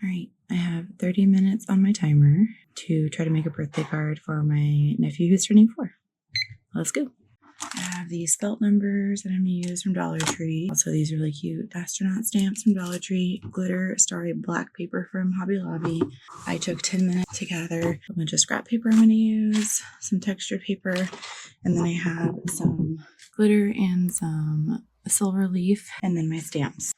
All right, I have 30 minutes on my timer to try to make a birthday card for my nephew who's turning 4. Let's go. I have these felt numbers that I'm going to use from Dollar Tree. Also, these really cute astronaut stamps from Dollar Tree. Glitter starry black paper from Hobby Lobby. I took 10 minutes to gather a bunch of scrap paper I'm going to use, some textured paper, and then I have some glitter and some silver leaf, and then my stamps.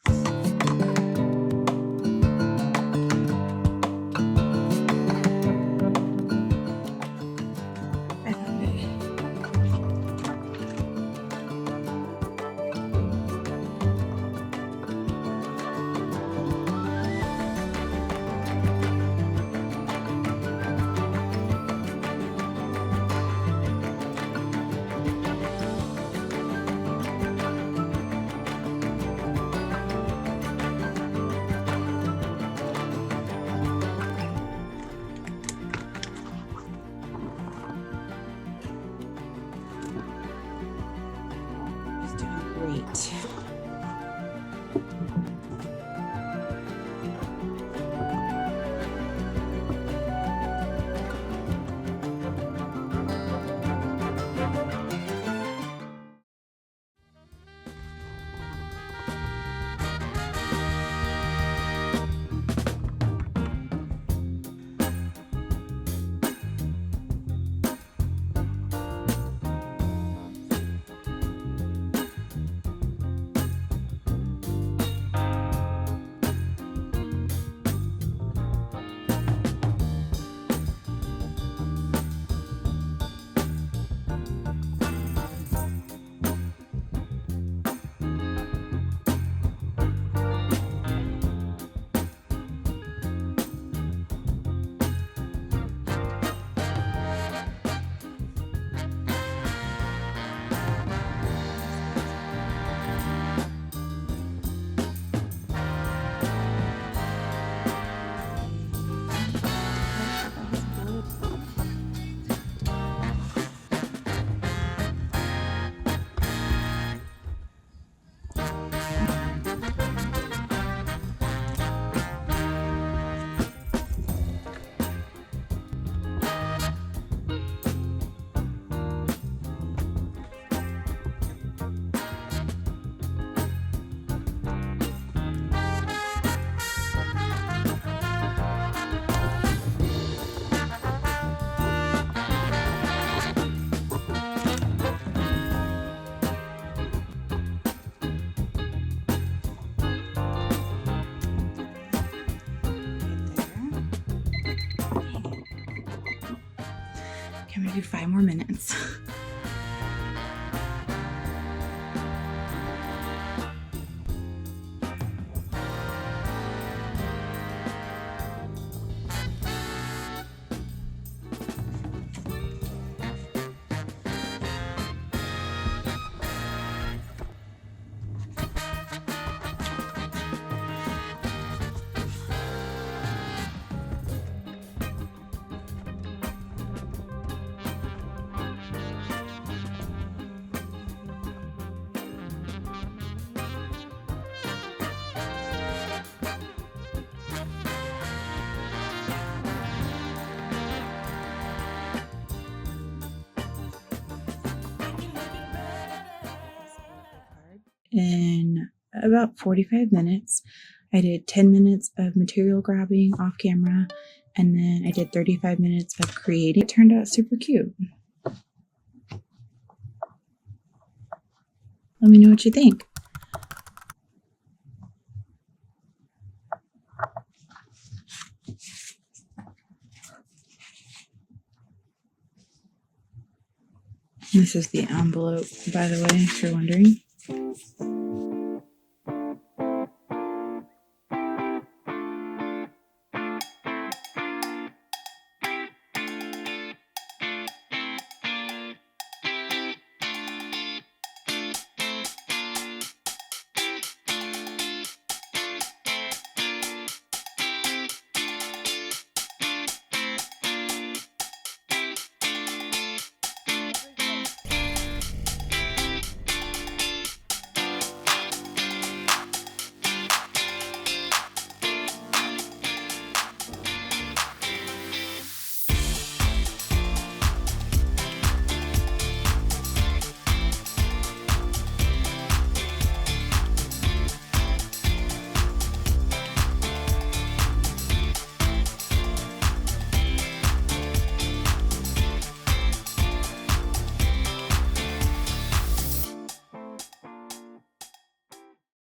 Great. I'm gonna do 5 more minutes. In about 45 minutes, I did 10 minutes of material grabbing off camera, and then I did 35 minutes of creating. It turned out super cute. Let me know what you think. This is the envelope, by the way, if you're wondering.